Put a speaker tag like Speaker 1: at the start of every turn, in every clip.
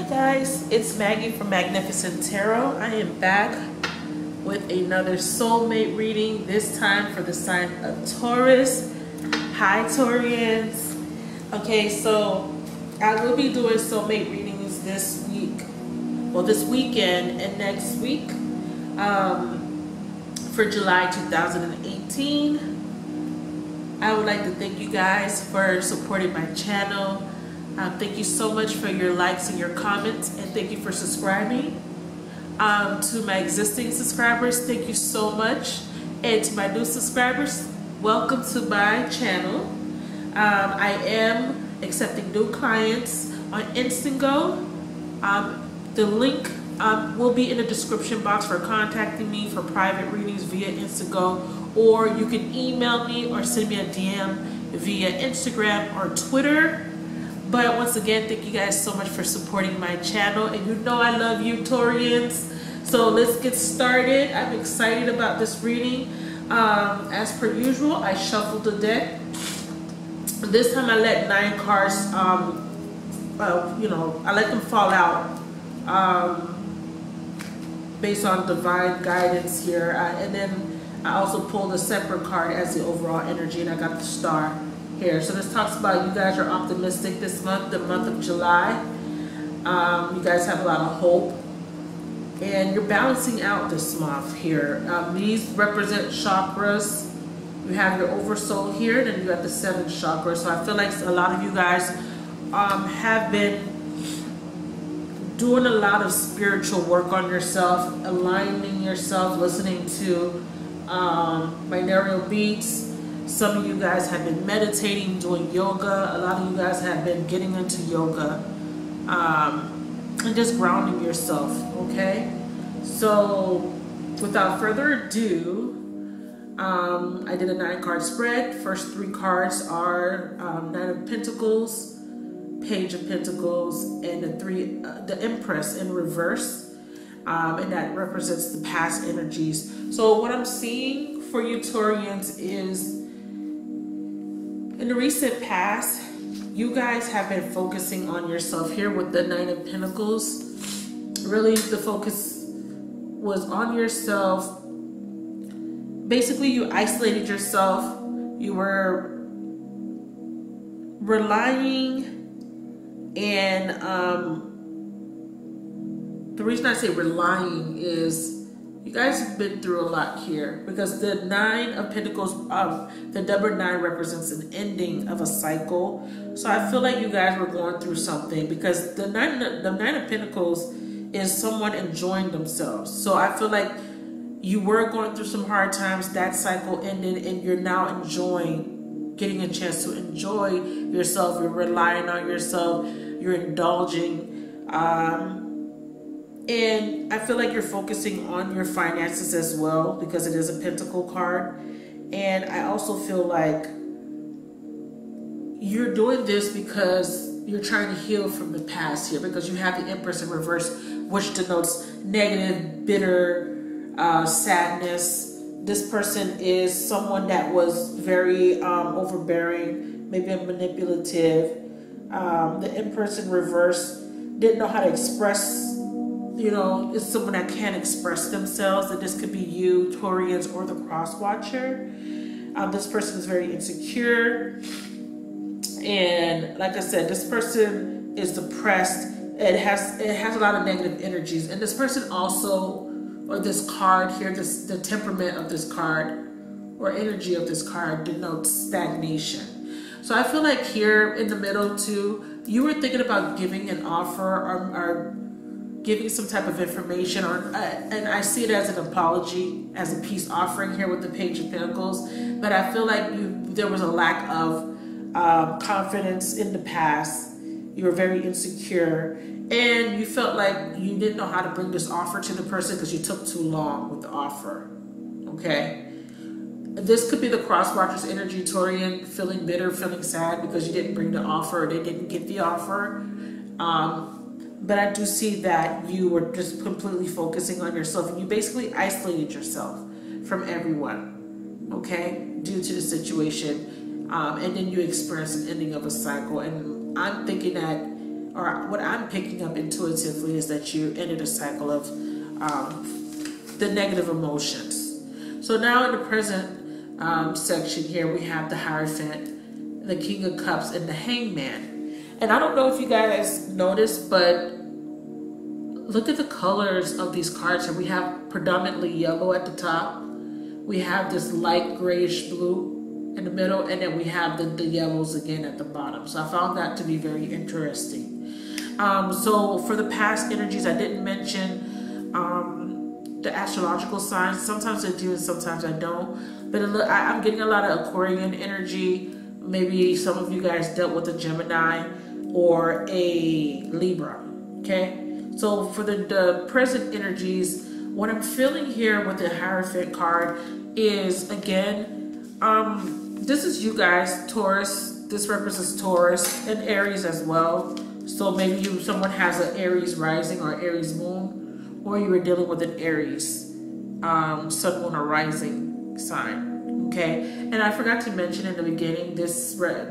Speaker 1: Guys, it's Maggie from Magnificent Tarot. I am back with another soulmate reading, this time for the sign of Taurus. Hi Taurians. Okay, so I will be doing soulmate readings this week, well this weekend and next week for July 2018. I would like to thank you guys for supporting my channel. Thank you so much for your likes and your comments, and thank you for subscribing. To my existing subscribers, thank you so much, and to my new subscribers, welcome to my channel. I am accepting new clients on Instago. The link will be in the description box for contacting me for private readings via Instago, or you can email me or send me a DM via Instagram or Twitter. But once again, thank you guys so much for supporting my channel, and you know I love you Taurians. So let's get started. I'm excited about this reading. As per usual, I shuffled the deck. This time I let 9 cards, I let them fall out based on divine guidance here. And then I also pulled a separate card as the overall energy, and I got the star here. So this talks about you guys are optimistic this month, the month of July. You guys have a lot of hope, and you're balancing out this month here. These represent chakras. You have your oversoul here, then you have the 7th chakra. So I feel like a lot of you guys have been doing a lot of spiritual work on yourself, aligning yourself, listening to binaural beats. Some of you guys have been meditating, doing yoga. A lot of you guys have been getting into yoga and just grounding yourself, okay? So without further ado, I did a 9-card spread. First 3 cards are 9 of Pentacles, Page of Pentacles, and the Empress in reverse, and that represents the past energies. So what I'm seeing for you Taurians is, in the recent past, you guys have been focusing on yourself here with the 9 of Pentacles. Really, the focus was on yourself. Basically, you isolated yourself. You were relying, and the reason I say relying is you guys have been through a lot here, because the 9 of Pentacles, the number 9 represents an ending of a cycle. So I feel like you guys were going through something, because the 9 of Pentacles is someone enjoying themselves. So I feel like you were going through some hard times. That cycle ended, and you're now getting a chance to enjoy yourself. You're relying on yourself. You're indulging. And I feel like you're focusing on your finances as well, because it is a Pentacle card. And I also feel like you're doing this because you're trying to heal from the past here, because you have the Empress in reverse, which denotes negative, bitter, sadness. This person is someone that was very overbearing, maybe manipulative. The Empress in reverse didn't know how to express, it's someone that can't express themselves. And this could be you, Taurians, or the cross watcher. This person is very insecure. And like I said, this person is depressed. It has a lot of negative energies. And this person also, or this card here, the temperament of this card or energy of this card denotes stagnation. So I feel like here in the middle too, you were thinking about giving an offer or giving some type of information, and I see it as an apology, as a peace offering here with the Page of Pentacles. But I feel like there was a lack of confidence in the past. You were very insecure, and you felt like you didn't know how to bring this offer to the person because you took too long with the offer, okay? This could be the cross watcher's energy, Taurian, feeling bitter, feeling sad because you didn't bring the offer, or they didn't get the offer. But I do see that you were just completely focusing on yourself, and you basically isolated yourself from everyone, okay, due to the situation. And then you experience an ending of a cycle. And I'm thinking that or what I'm picking up intuitively, is that you ended a cycle of the negative emotions. So now in the present section here, we have the Hierophant, the King of Cups, and the Hangman. And I don't know if you guys noticed, but look at the colors of these cards here. We have predominantly yellow at the top. We have this light grayish blue in the middle, and then we have the yellows again at the bottom. So I found that to be very interesting. So for the past energies, I didn't mention the astrological signs. Sometimes I do and sometimes I don't. But I'm getting a lot of Aquarian energy. Maybe some of you guys dealt with a Gemini or a Libra. Okay? So for the present energies, what I'm feeling here with the Hierophant card is, again, this is you guys, Taurus. This represents Taurus and Aries as well. So maybe someone has an Aries rising or Aries moon, or you were dealing with an Aries sun, moon, or rising sign. Okay, and I forgot to mention in the beginning, this spread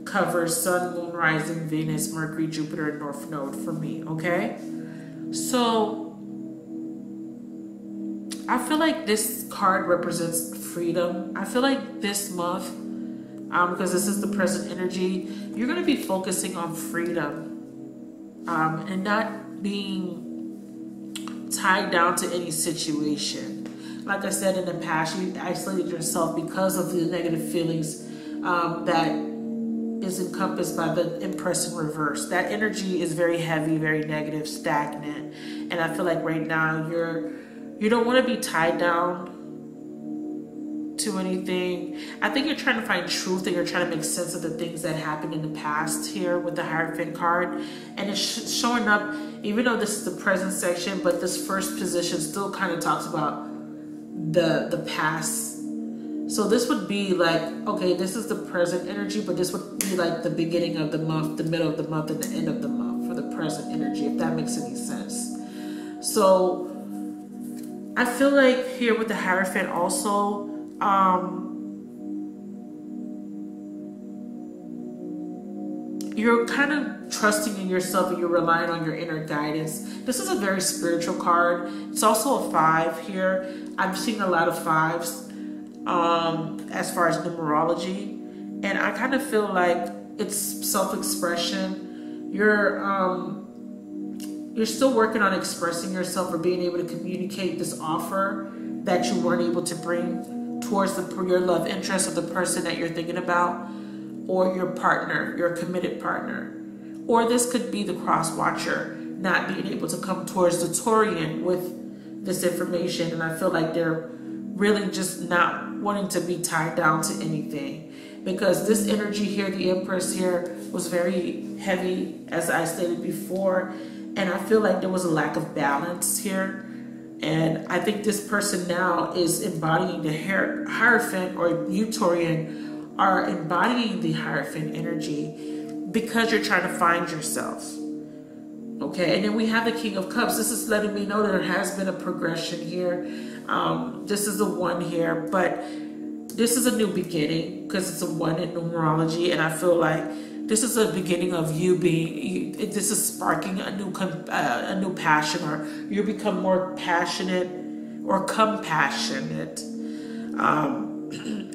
Speaker 1: covers sun, moon, rising, Venus, Mercury, Jupiter, and North Node for me. Okay, so I feel like this card represents freedom. I feel like this month, because this is the present energy, you're going to be focusing on freedom and not being tied down to any situation. Like I said, in the past, you isolated yourself because of the negative feelings that is encompassed by the Empress in reverse. That energy is very heavy, very negative, stagnant. And I feel like right now you don't want to be tied down to anything. I think you're trying to find truth, and you're trying to make sense of the things that happened in the past here with the Hierophant card. And it's showing up, even though this is the present section, but this first position still kind of talks about the past. So this would be like, okay, this is the present energy, but this would be like the beginning of the month, the middle of the month, and the end of the month for the present energy, if that makes any sense. So I feel like here with the Hierophant also, you're kind of trusting in yourself, and you're relying on your inner guidance. This is a very spiritual card. It's also a 5 here. I'm seeing a lot of 5s as far as numerology, and I kind of feel like it's self-expression. You're still working on expressing yourself or being able to communicate this offer that you weren't able to bring towards your love interest or the person that you're thinking about, or your partner, your committed partner. Or this could be the cross watcher not being able to come towards the Taurian with this information. And I feel like they're really just not wanting to be tied down to anything, because this energy here, the Empress here, was very heavy, as I stated before. And I feel like there was a lack of balance here. And I think this person now is embodying the Hierophant, or you Taurian are embodying the Hierophant energy because you're trying to find yourself. Okay, and then we have the King of Cups. This is letting me know that there has been a progression here. This is the 1 here, but this is a new beginning because it's a 1 in numerology, and I feel like this is a beginning of you being. This is sparking a new passion, or you become more passionate or compassionate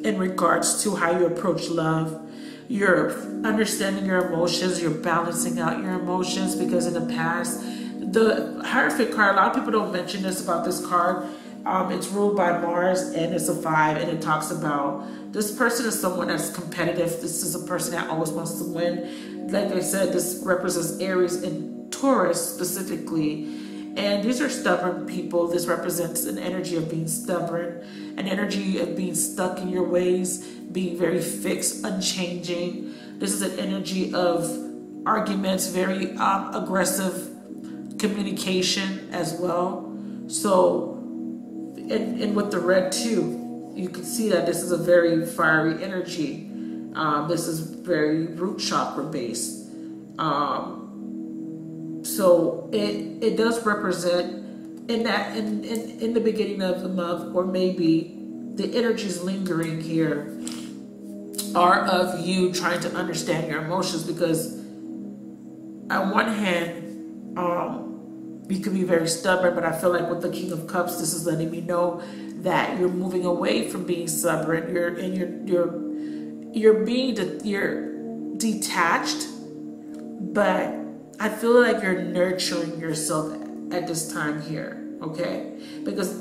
Speaker 1: in regards to how you approach love. You're understanding your emotions. You're balancing out your emotions, because in the past, the Hierophant card, a lot of people don't mention this about this card. It's ruled by Mars, and it's a 5, and it talks about this person is someone that's competitive. This is a person that always wants to win. Like I said, this represents Aries and Taurus specifically, and these are stubborn people. This represents an energy of being stubborn, an energy of being stuck in your ways, being very fixed, unchanging. This is an energy of arguments, very aggressive communication as well. So, and with the red too, you can see that this is a very fiery energy. This is very root chakra based. So it does represent in the beginning of the month, or maybe the energies lingering here are of you trying to understand your emotions, because on one hand, you can be very stubborn, but I feel like with the King of Cups, this is letting me know that you're moving away from being stubborn. You're detached, but I feel like you're nurturing yourself at this time here, okay? Because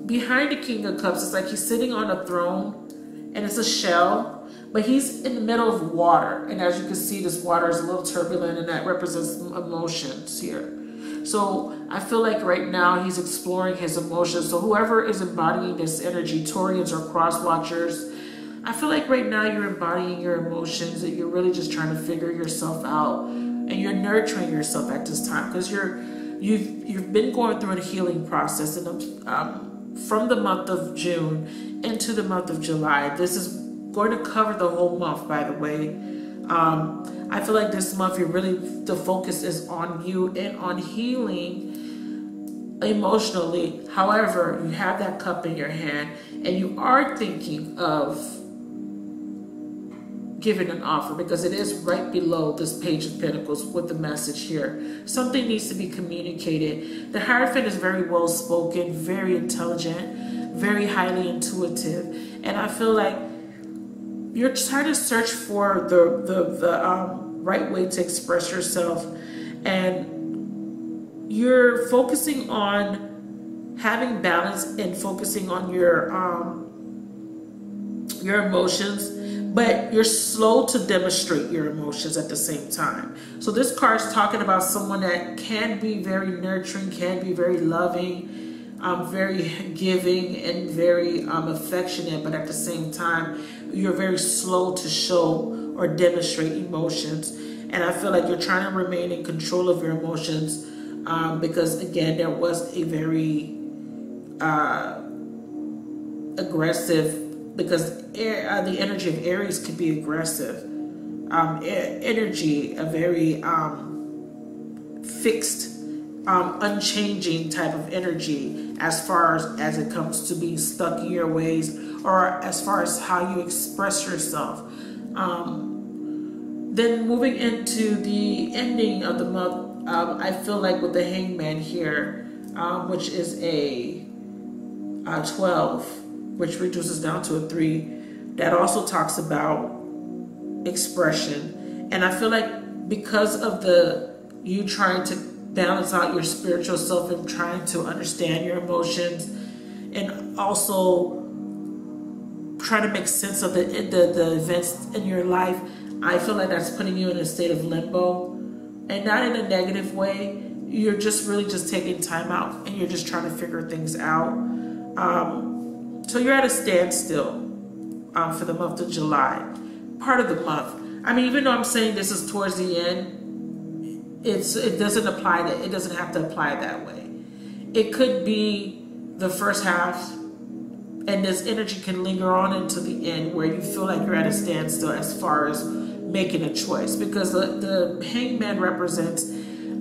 Speaker 1: behind the King of Cups, it's like he's sitting on a throne, and it's a shell, but he's in the middle of water. And as you can see, this water is a little turbulent, and that represents emotions here. So I feel like right now he's exploring his emotions. So whoever is embodying this energy, Taurians or cross watchers, I feel like right now you're embodying your emotions, and you're really just trying to figure yourself out, and you're nurturing yourself at this time, because you've been going through a healing process, and from the month of June into the month of July. This is going to cover the whole month, by the way. I feel like this month the focus is on you and on healing emotionally. However, you have that cup in your hand, and you are thinking of giving an offer, because it is right below this Page of Pentacles with the message here. Something needs to be communicated. The Hierophant is very well spoken, very intelligent, very highly intuitive, and I feel like you're trying to search for the right way to express yourself, and you're focusing on having balance and focusing on your emotions, but you're slow to demonstrate your emotions at the same time. So this card is talking about someone that can be very nurturing, can be very loving, very giving, and very affectionate, but at the same time, you're very slow to show or demonstrate emotions. And I feel like you're trying to remain in control of your emotions, because again, there was a very aggressive, because the energy of Aries could be aggressive. Energy, a very fixed, unchanging type of energy as far as it comes to being stuck in your ways, or as far as how you express yourself. Then moving into the ending of the month, I feel like with the Hangman here, which is a 12, which reduces down to a 3, that also talks about expression. And I feel like because of you trying to balance out your spiritual self and trying to understand your emotions, and also trying to make sense of the events in your life, I feel like that's putting you in a state of limbo, and not in a negative way. You're just really just taking time out, and you're just trying to figure things out. So you're at a standstill for the month of July, part of the month. I mean, even though I'm saying this is towards the end, it doesn't apply that. It doesn't have to apply that way. It could be the first half, and this energy can linger on into the end, where you feel like you're at a standstill as far as making a choice, because the Hangman represents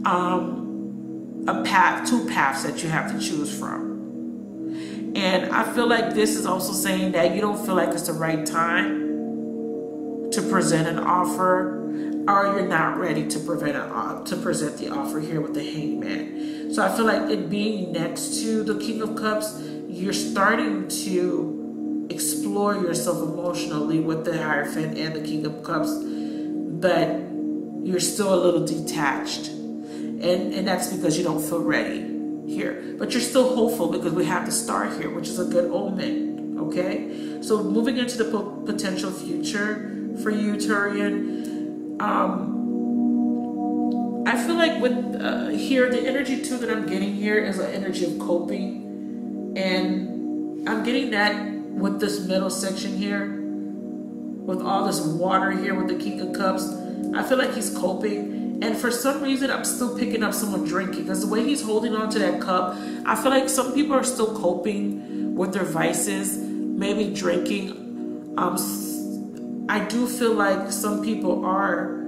Speaker 1: a path, 2 paths that you have to choose from. And I feel like this is also saying that you don't feel like it's the right time to present an offer, or you're not ready to present the offer here with the Hangman. So I feel like it being next to the King of Cups, you're starting to explore yourself emotionally with the Hierophant and the King of Cups, but you're still a little detached. And that's because you don't feel ready here, but you're still hopeful, because we have the Star here, which is a good omen. Okay, so moving into the potential future for you, Taurian, I feel like with here, the energy too that I'm getting here is an energy of coping, and I'm getting that with this middle section here, with all this water here with the King of Cups. I feel like he's coping. And for some reason, I'm still picking up someone drinking, because the way he's holding on to that cup, I feel like some people are still coping with their vices, maybe drinking. I do feel like some people are,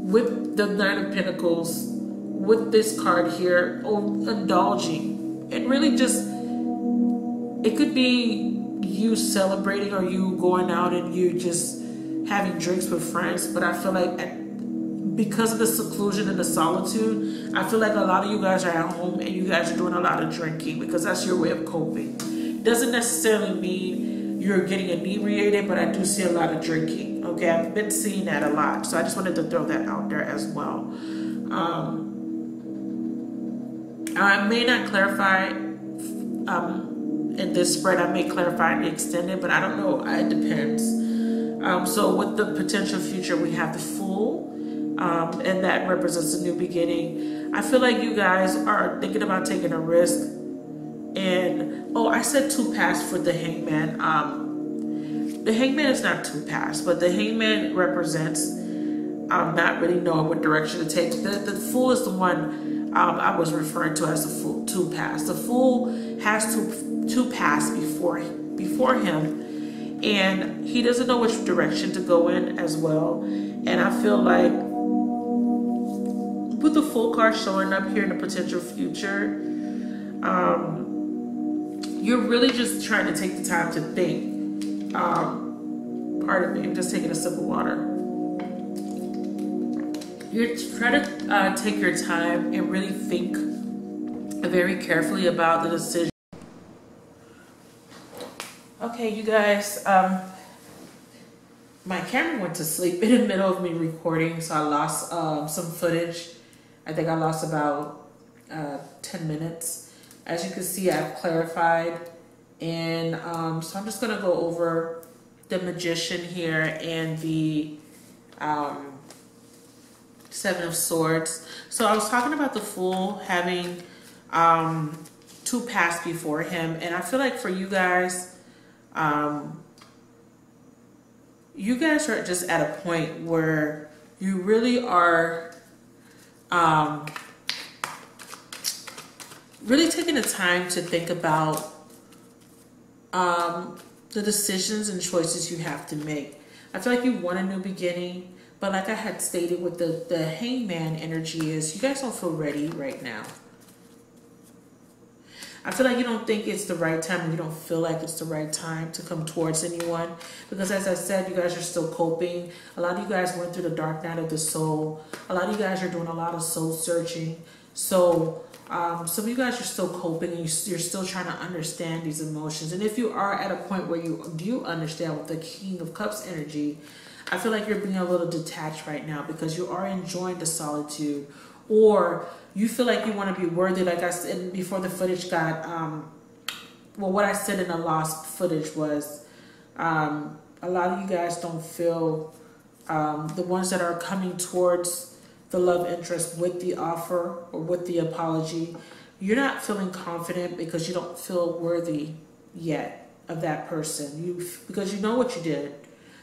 Speaker 1: with the Nine of Pentacles, with this card here, indulging. And really just, it could be you celebrating, or you going out and you just having drinks with friends. But I feel like because of the seclusion and the solitude, I feel like a lot of you guys are at home and you guys are doing a lot of drinking because that's your way of coping. It doesn't necessarily mean you're getting inebriated, but I do see a lot of drinking. Okay, I've been seeing that a lot. So I just wanted to throw that out there as well. I may not clarify in this spread. I may clarify and extend it, but I don't know. It depends. So with the potential future, we have the Fool, and that represents a new beginning. I feel like you guys are thinking about taking a risk. And, oh, I said 2 paths for the Hangman. The Hangman is not 2 paths, but the Hangman represents not really knowing what direction to take. The Fool is the one I was referring to as the Fool, 2 paths. The Fool has two paths before him, and he doesn't know which direction to go in as well. And I feel like with the Fool card showing up here in the potential future, you're really just trying to take the time to think. Pardon me, I'm just taking a sip of water. You're trying to take your time and really think very carefully about the decision. Okay, you guys, my camera went to sleep in the middle of me recording, so I lost some footage. I think I lost about 10 minutes. As you can see, I've clarified, and so I'm just gonna go over the Magician here and the 7 of Swords. So I was talking about the Fool having 2 paths before him, and I feel like for you guys are just at a point where you really are really taking the time to think about the decisions and choices you have to make. I feel like you want a new beginning, but like I had stated with the Hangman energy is you guys don't feel ready right now. I feel like you don't think it's the right time, and you don't feel like it's the right time to come towards anyone. Because as I said, you guys are still coping. A lot of you guys went through the dark night of the soul. A lot of you guys are doing a lot of soul searching. So some of you guys are still coping, and you're still trying to understand these emotions. And if you are at a point where you do understand with the King of Cups energy, I feel like you're being a little detached right now because you are enjoying the solitude, or you feel like you want to be worthy. Like I said before the footage got, well, what I said in the lost footage was a lot of you guys don't feel, the ones that are coming towards the love interest with the offer or with the apology, you're not feeling confident because you don't feel worthy yet of that person. Because you know what you did.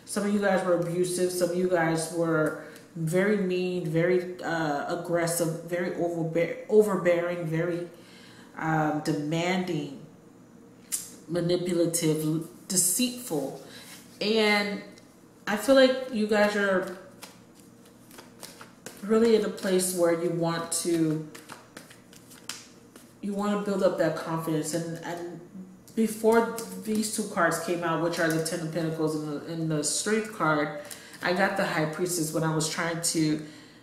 Speaker 1: Some of you guys were abusive. Some of you guys were very mean, very aggressive, very overbearing, very demanding, manipulative, deceitful. And I feel like you guys are really in a place where you want to build up that confidence. And before these 2 cards came out, which are the 10 of Pentacles and the Strength card, I got the High Priestess when I was trying to,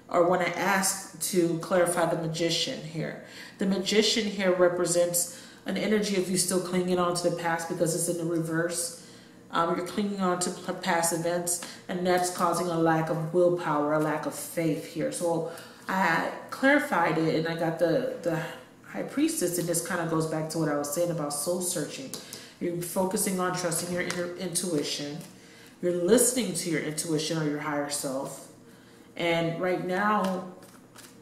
Speaker 1: or when I asked to clarify the Magician here. The Magician here represents an energy of you still clinging on to the past because it's in the reverse. You're clinging on to past events, and that's causing a lack of willpower, a lack of faith here. So I clarified it, and I got the High Priestess, and this kind of goes back to what I was saying about soul searching. You're focusing on trusting your inner intuition. You're listening to your intuition or your higher self. And right now,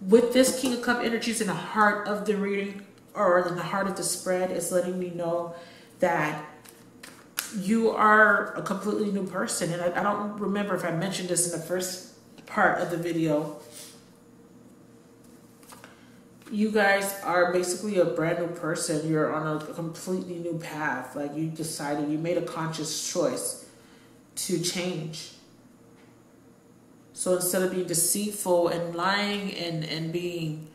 Speaker 1: with this King of Cups energies in the heart of the reading, or in the heart of the spread, it's letting me know that you are a completely new person. And I don't remember if I mentioned this in the first part of the video. You guys are basically a brand new person. You're on a completely new path. Like you decided, you made a conscious choice to change. So instead of being deceitful and lying and being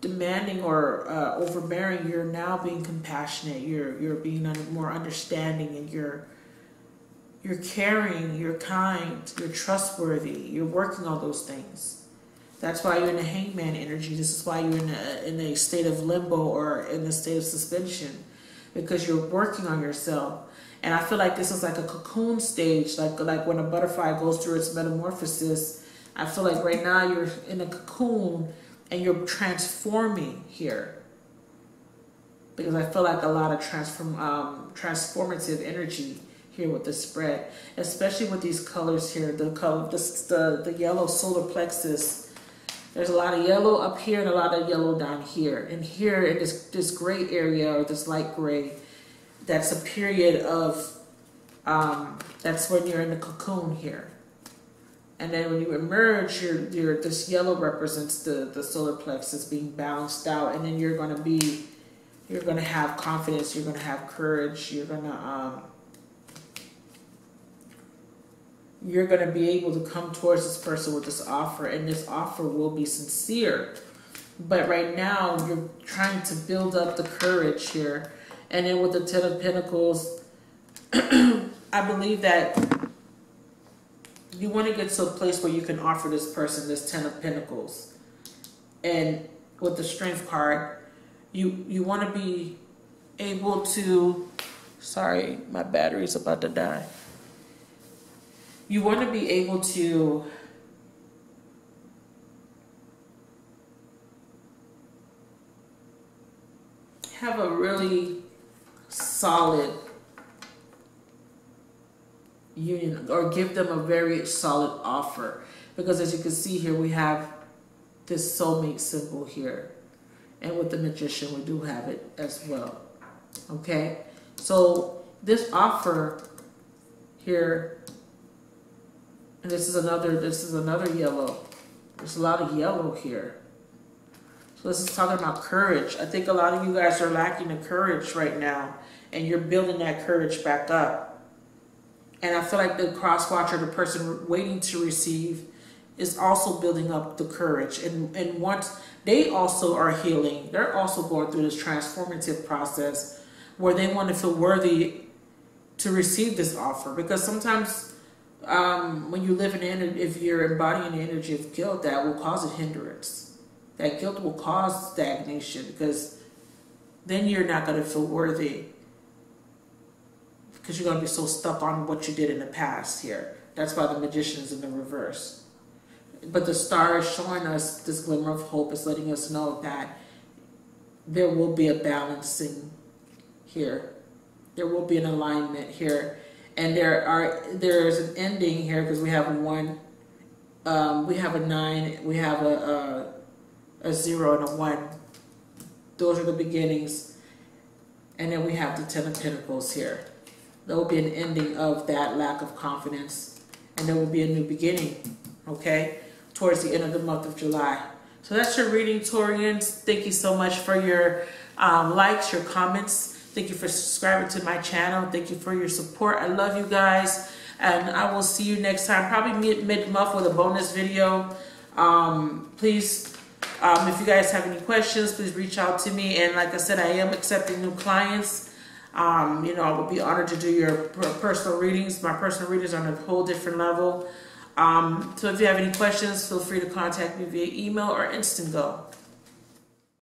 Speaker 1: demanding or overbearing, you're now being compassionate. You're being more understanding, and you're caring, you're kind, you're trustworthy. You're working on those things. That's why you're in the hangman energy. This is why you're in a state of limbo or in a state of suspension, because you're working on yourself. And I feel like this is like a cocoon stage, like when a butterfly goes through its metamorphosis. I feel like right now you're in a cocoon and you're transforming here. Because I feel like a lot of transformative energy here with the spread, especially with these colors here. The yellow solar plexus. There's a lot of yellow up here and a lot of yellow down here. And here in this gray area, or this light gray, that's a period of, that's when you're in the cocoon here. And then when you emerge, this yellow represents the solar plexus being balanced out. And then you're going to have confidence, you're going to have courage, you're going to be able to come towards this person with this offer, and this offer will be sincere. But right now, you're trying to build up the courage here. And then with the Ten of Pentacles, I believe that you want to get to a place where you can offer this person this Ten of Pentacles. And with the Strength card, you want to be able to, sorry, my battery's about to die. You want to be able to have a really solid union, or give them a very solid offer. Because as you can see here, we have this soulmate symbol here. And with the Magician, we do have it as well. Okay? So this offer here, and this is another yellow. There's a lot of yellow here. So this is talking about courage. I think a lot of you guys are lacking the courage right now, and you're building that courage back up. And I feel like the cross watcher, the person waiting to receive, is also building up the courage. And once they also are healing, they're also going through this transformative process where they want to feel worthy to receive this offer. Because sometimes when you live if you're embodying the energy of guilt, that will cause a hindrance. That guilt will cause stagnation, because then you're not going to feel worthy, because you're going to be so stuck on what you did in the past here. That's why the Magician is in the reverse. But the star is showing us this glimmer of hope. It's letting us know that there will be a balancing here. There will be an alignment here. And there's an ending here, because we have a 1, we have a 9, we have a 0 and a 1. Those are the beginnings. And then we have the Ten of Pentacles here. There will be an ending of that lack of confidence, and there will be a new beginning, okay, towards the end of the month of July. So that's your reading, Taurians. Thank you so much for your likes, your comments. Thank you for subscribing to my channel. Thank you for your support. I love you guys. And I will see you next time, probably mid-month with a bonus video. Please, if you guys have any questions, please reach out to me. And like I said, I am accepting new clients. You know, I would be honored to do your personal readings. My personal readings are on a whole different level. So if you have any questions, feel free to contact me via email or Instant Go.